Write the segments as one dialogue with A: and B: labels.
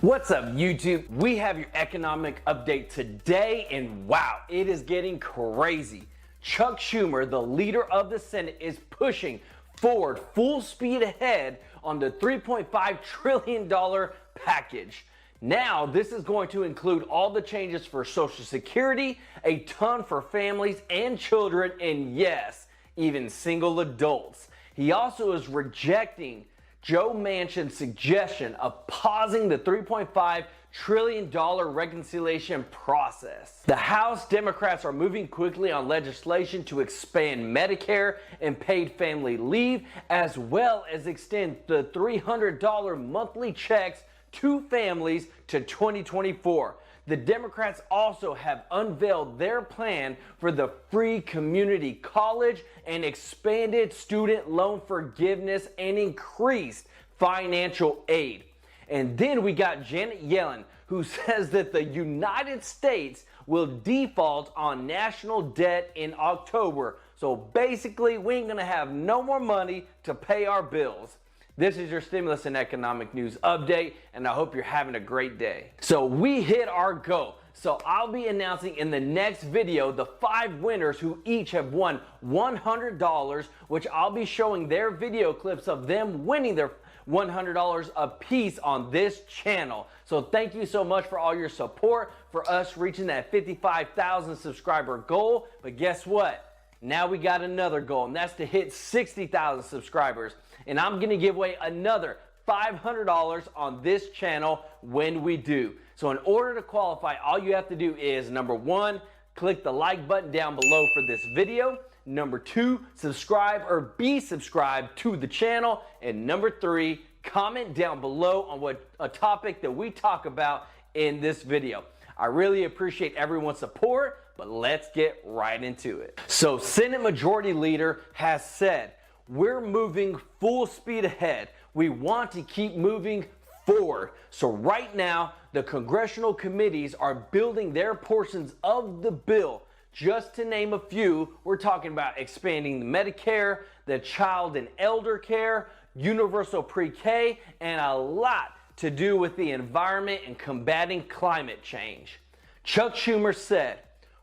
A: What's up, YouTube? We have your economic update today, and wow, it is getting crazy. Chuck Schumer, the leader of the Senate, is pushing forward full speed ahead on the $3.5 trillion package. Now, this is going to include all the changes for Social Security, a ton for families and children, and yes, even single adults. He also is rejecting Joe Manchin's suggestion of pausing the $3.5 trillion reconciliation process. The House Democrats are moving quickly on legislation to expand Medicare and paid family leave, as well as extend the $300 monthly checks to families to 2024. The Democrats also have unveiled their plan for the free community college and expanded student loan forgiveness and increased financial aid. And then we got Janet Yellen, who says that the United States will default on national debt in October. So basically, we ain't gonna have no more money to pay our bills. This is your stimulus and economic news update, and I hope you're having a great day. So we hit our goal. So I'll be announcing in the next video the 5 winners who each have won $100, which I'll be showing their video clips of them winning their $100 a piece on this channel. So thank you so much for all your support for us reaching that 55,000 subscriber goal. But guess what? Now we got another goal, and that's to hit 60,000 subscribers. And I'm gonna give away another $500 on this channel when we do. So in order to qualify, all you have to do is, number 1, click the like button down below for this video. Number 2, subscribe or be subscribed to the channel. And number 3, comment down below on what a topic that we talk about in this video. I really appreciate everyone's support, but let's get right into it. So Senate Majority Leader has said, we're moving full speed ahead. We want to keep moving forward. So right now, the congressional committees are building their portions of the bill. Just to name a few, we're talking about expanding the Medicare, the child and elder care, universal pre-K, and a lot to do with the environment and combating climate change. Chuck Schumer said,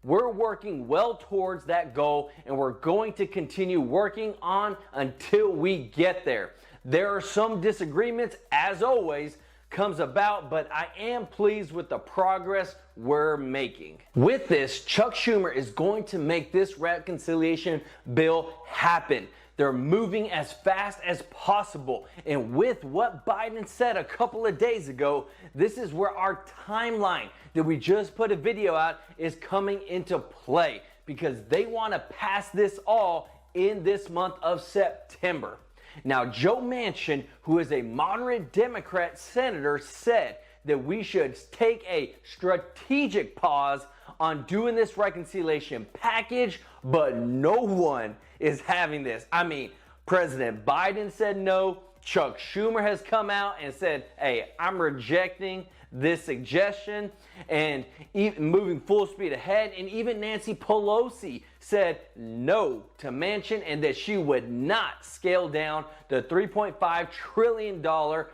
A: we're working well towards that goal, and we're going to continue working on until we get there. There are some disagreements, as always, comes about, but I am pleased with the progress we're making. With this, Chuck Schumer is going to make this reconciliation bill happen. They're moving as fast as possible. And with what Biden said a couple of days ago, this is where our timeline that we just put a video out is coming into play, because they want to pass this all in this month of September. Now, Joe Manchin, who is a moderate Democrat senator, said that we should take a strategic pause on doing this reconciliation package, but no one is having this. I mean, President Biden said no. Chuck Schumer has come out and said, hey, I'm rejecting this suggestion and even moving full speed ahead. And even Nancy Pelosi said no to Manchin and that she would not scale down the $3.5 trillion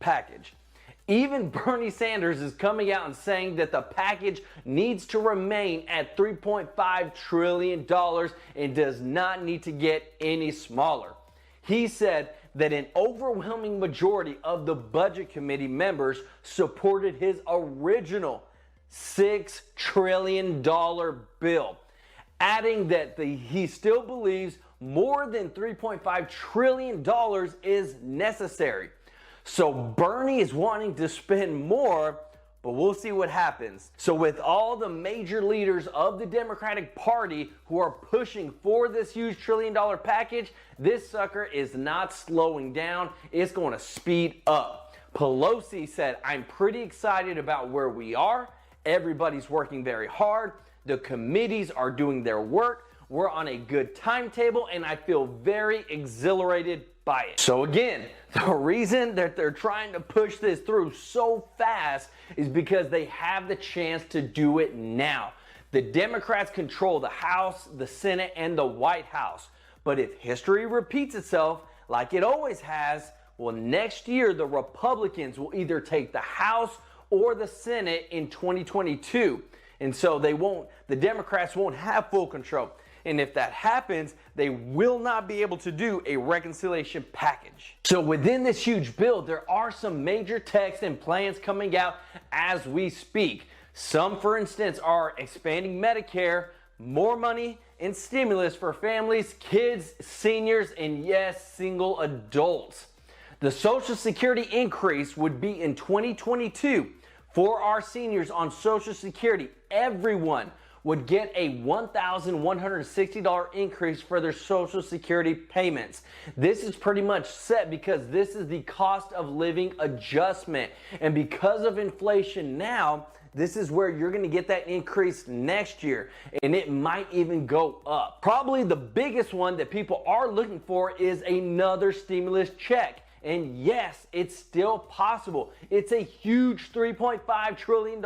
A: package. Even Bernie Sanders is coming out and saying that the package needs to remain at $3.5 trillion and does not need to get any smaller. He said that an overwhelming majority of the Budget Committee members supported his original $6 trillion bill, adding that he still believes more than $3.5 trillion is necessary. So Bernie is wanting to spend more, but we'll see what happens. So with all the major leaders of the Democratic Party who are pushing for this huge $1 trillion package, this sucker is not slowing down. It's going to speed up. Pelosi said, I'm pretty excited about where we are. Everybody's working very hard. The committees are doing their work. We're on a good timetable, and I feel very exhilarated by it. So again, the reason that they're trying to push this through so fast is because they have the chance to do it now. The Democrats control the House, the Senate, and the White House. But if history repeats itself, like it always has, well, next year the Republicans will either take the House or the Senate in 2022. And so the Democrats won't have full control. And if that happens, they will not be able to do a reconciliation package. So within this huge bill, there are some major texts and plans coming out as we speak. Some, for instance, are expanding Medicare, more money in stimulus for families, kids, seniors, and yes, single adults. The Social Security increase would be in 2022 for our seniors on Social Security. Everyone would get a $1,160 increase for their Social Security payments. This is pretty much set because this is the cost of living adjustment. And because of inflation now, this is where you're going to get that increase next year, and it might even go up. Probably the biggest one that people are looking for is another stimulus check. And yes, it's still possible. It's a huge $3.5 trillion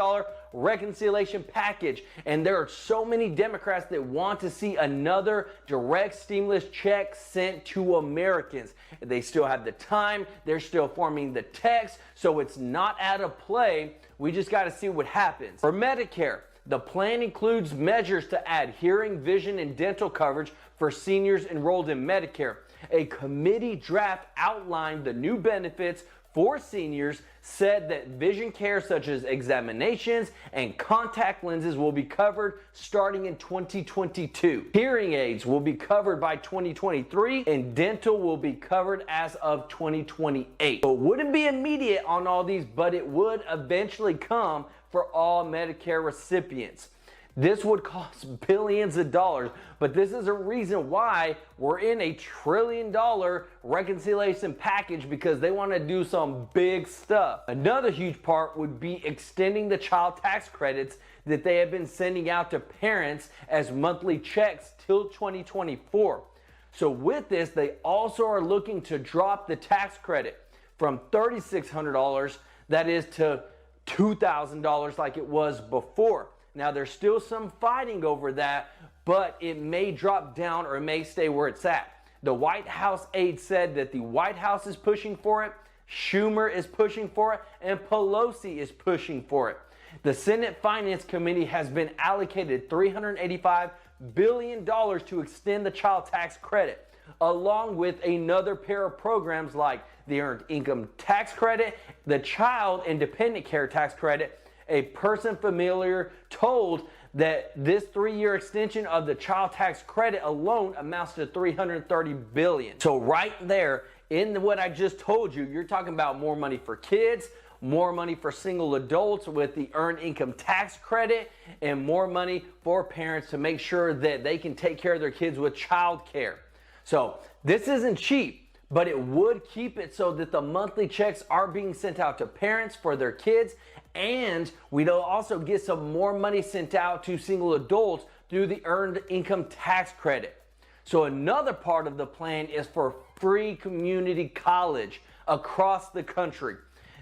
A: reconciliation package. And there are so many Democrats that want to see another direct stimulus check sent to Americans. They still have the time. They're still forming the text. So it's not out of play. We just got to see what happens. For Medicare, the plan includes measures to add hearing, vision, and dental coverage for seniors enrolled in Medicare. A committee draft outlined the new benefits for seniors, said that vision care such as examinations and contact lenses will be covered starting in 2022. Hearing aids will be covered by 2023, and dental will be covered as of 2028. So it wouldn't be immediate on all these, but it would eventually come for all Medicare recipients. This would cost billions of dollars, but this is a reason why we're in a $1 trillion reconciliation package, because they want to do some big stuff. Another huge part would be extending the child tax credits that they have been sending out to parents as monthly checks till 2024. So with this, they also are looking to drop the tax credit from $3,600, that is, to $2,000 like it was before. Now, there's still some fighting over that, but it may drop down or it may stay where it's at. The White House aide said that the White House is pushing for it, Schumer is pushing for it, and Pelosi is pushing for it. The Senate Finance Committee has been allocated $385 billion to extend the child tax credit, along with another pair of programs like the Earned Income Tax Credit, the Child and Dependent Care Tax Credit. A person familiar told that this 3-year extension of the child tax credit alone amounts to $330 billion. So right there in what I just told you, you're talking about more money for kids, more money for single adults with the Earned Income Tax Credit, and more money for parents to make sure that they can take care of their kids with child care. So this isn't cheap, but it would keep it so that the monthly checks are being sent out to parents for their kids, and we'd also get some more money sent out to single adults through the Earned Income Tax Credit. So another part of the plan is for free community college across the country.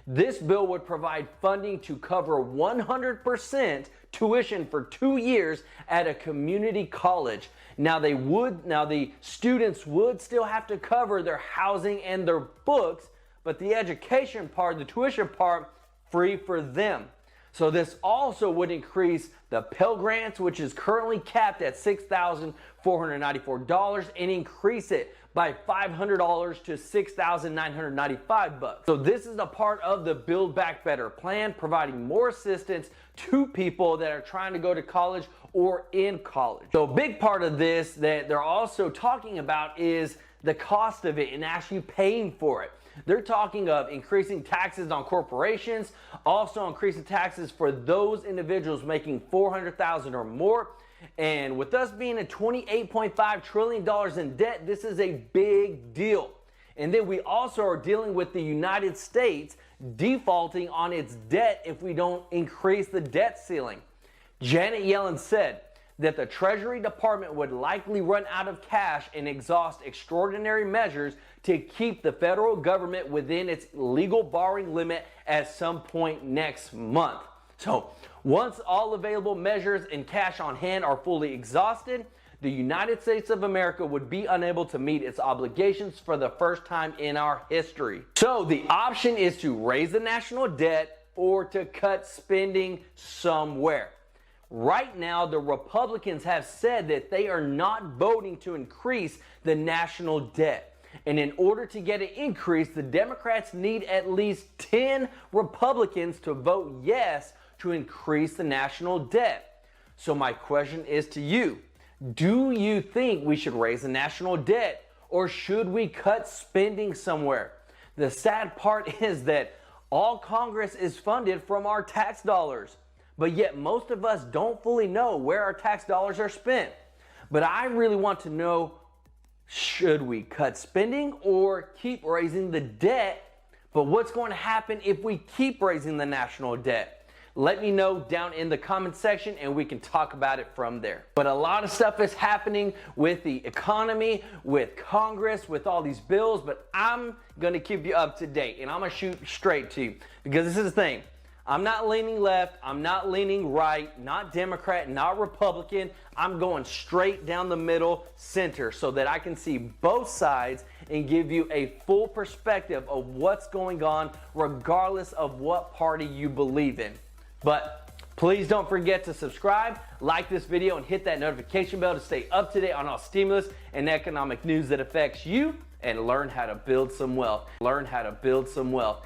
A: This bill would provide funding to cover 100% tuition for 2 years at a community college. Now the students would still have to cover their housing and their books, but the education part, the tuition part, free for them. So this also would increase the Pell Grants, which is currently capped at $6,494, and increase it by $500 to $6,995. So this is a part of the Build Back Better plan, providing more assistance to people that are trying to go to college or in college. So a big part of this that they're also talking about is the cost of it and actually paying for it. They're talking of increasing taxes on corporations, also increasing taxes for those individuals making $400,000 or more. And with us being at $28.5 trillion in debt, this is a big deal. And then we also are dealing with the United States defaulting on its debt if we don't increase the debt ceiling. Janet Yellen said that the Treasury Department would likely run out of cash and exhaust extraordinary measures to keep the federal government within its legal borrowing limit at some point next month. So once all available measures and cash on hand are fully exhausted, the United States of America would be unable to meet its obligations for the first time in our history. So the option is to raise the national debt, or to cut spending somewhere. Right now, the Republicans have said that they are not voting to increase the national debt. And in order to get an increase, the Democrats need at least 10 Republicans to vote yes to increase the national debt. So my question is to you, do you think we should raise the national debt or should we cut spending somewhere? The sad part is that all Congress is funded from our tax dollars. But yet most of us don't fully know where our tax dollars are spent. But I really want to know, should we cut spending or keep raising the debt? But what's going to happen if we keep raising the national debt? Let me know down in the comment section and we can talk about it from there. But a lot of stuff is happening with the economy, with Congress, with all these bills, but I'm going to keep you up to date and I'm going to shoot straight to you because this is the thing. I'm not leaning left, I'm not leaning right, not Democrat, not Republican. I'm going straight down the middle, center, so that I can see both sides and give you a full perspective of what's going on, regardless of what party you believe in. But please don't forget to subscribe, like this video, and hit that notification bell to stay up to date on all stimulus and economic news that affects you, and learn how to build some wealth. Learn how to build some wealth.